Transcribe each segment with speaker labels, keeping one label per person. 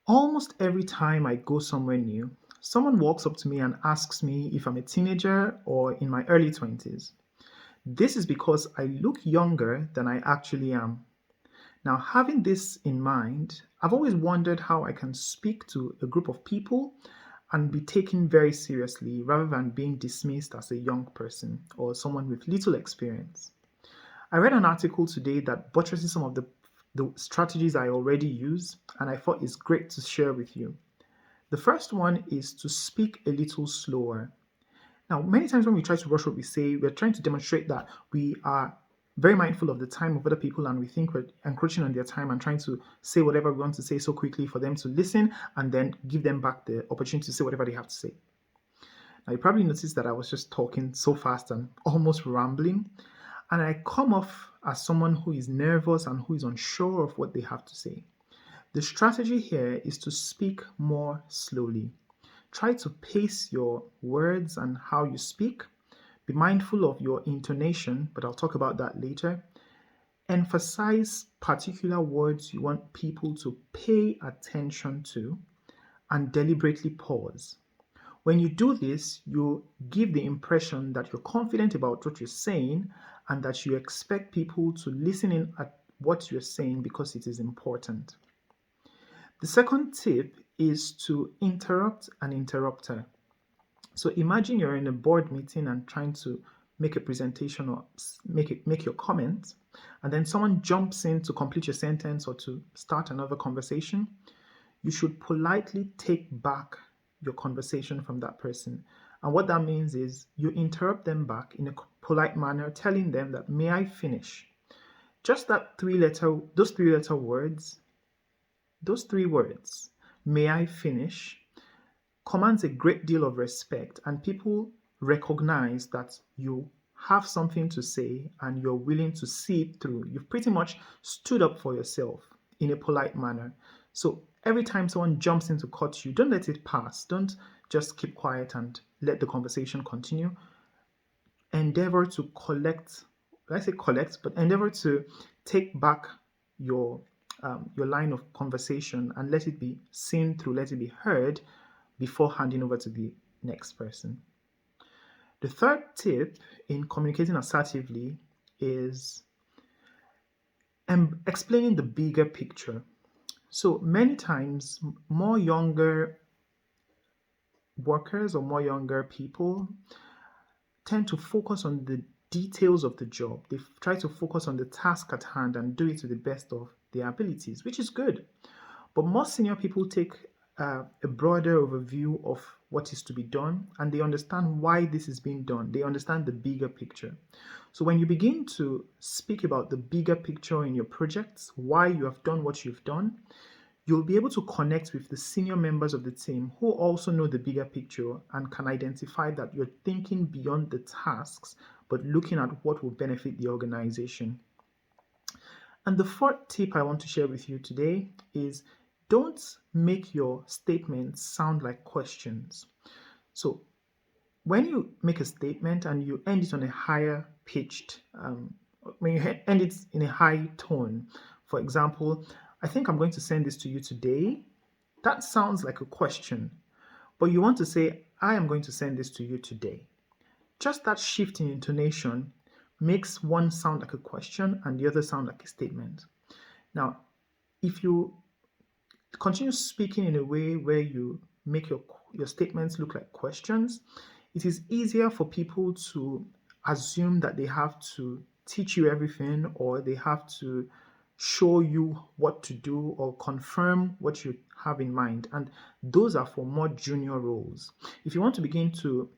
Speaker 1: Almost every time I go somewhere new, someone walks up to me and asks me if I'm a teenager or in my early 20s. This is because I look younger than I actually am. Now, having this in mind, I've always wondered how I can speak to a group of people and be taken very seriously rather than being dismissed as a young person or someone with little experience. I read an article today that buttresses some of the strategies I already use, and I thought it's great to share with you. The first one is to speak a little slower. Now, many times when we try to rush what we say, we're trying to demonstrate that we are very mindful of the time of other people and we think we're encroaching on their time and trying to say whatever we want to say so quickly for them to listen and then give them back the opportunity to say whatever they have to say. Now, you probably noticed that I was just talking so fast and almost rambling, and I come off as someone who is nervous and who is unsure of what they have to say. The strategy here is to speak more slowly. Try to pace your words and how you speak. Be mindful of your intonation, but I'll talk about that later. Emphasize particular words you want people to pay attention to and deliberately pause. When you do this, you give the impression that you're confident about what you're saying and that you expect people to listen in at what you're saying because it is important. The second tip is to interrupt an interrupter. So imagine you're in a board meeting and trying to make a presentation or make your comment, and then someone jumps in to complete your sentence or to start another conversation. You should politely take back your conversation from that person. And what that means is you interrupt them back in a polite manner, telling them that, may I finish? Just those three-letter words, those three words, may I finish, commands a great deal of respect, and people recognize that you have something to say and you're willing to see it through. You've pretty much stood up for yourself in a polite manner. So every time someone jumps in to cut you, don't let it pass. Don't just keep quiet and let the conversation continue. Endeavor to collect, let's say collect, but endeavor to take back your your line of conversation and let it be seen through, let it be heard before handing over to the next person. The third tip in communicating assertively is explaining the bigger picture. So many times, more younger workers or more younger people tend to focus on the details of the job. They try to focus on the task at hand and do it to the best of their abilities, which is good. But more senior people take a broader overview of what is to be done and they understand why this is being done. They understand the bigger picture. So when you begin to speak about the bigger picture in your projects, why you have done what you've done, you'll be able to connect with the senior members of the team who also know the bigger picture and can identify that you're thinking beyond the tasks but looking at what will benefit the organization. And the fourth tip I want to share with you today is don't make your statements sound like questions. So when you make a statement and you end it on a higher pitched, when you end it in a high tone, for example, I think I'm going to send this to you today. That sounds like a question, but you want to say, I am going to send this to you today. Just that shift in intonation makes one sound like a question and the other sound like a statement. Now, if you continue speaking in a way where you make your statements look like questions, it is easier for people to assume that they have to teach you everything or they have to show you what to do or confirm what you have in mind. And those are for more junior roles. If you want to begin to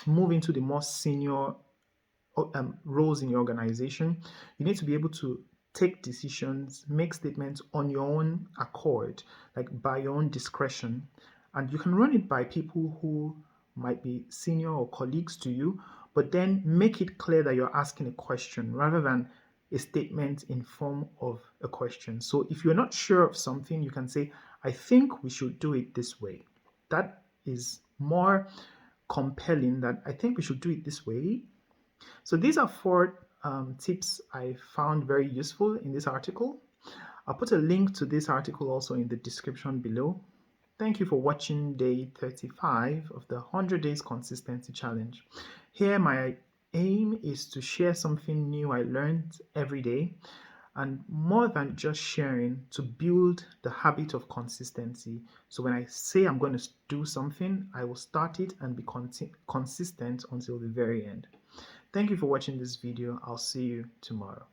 Speaker 1: move into the more senior roles in your organization, you need to be able to take decisions, make statements on your own accord, like by your own discretion. And you can run it by people who might be senior or colleagues to you, but then make it clear that you're asking a question rather than a statement in form of a question. So if you're not sure of something, you can say, I think we should do it this way. That is more compelling that I think we should do it this way. So these are four tips I found very useful in this article. I'll put a link to this article also in the description below. Thank you for watching day 35 of the 100 Days Consistency Challenge. Here, my aim is to share something new I learned every day, and more than just sharing, to build the habit of consistency. So when I say I'm going to do something, I will start it and be consistent until the very end. Thank you for watching this video. I'll see you tomorrow.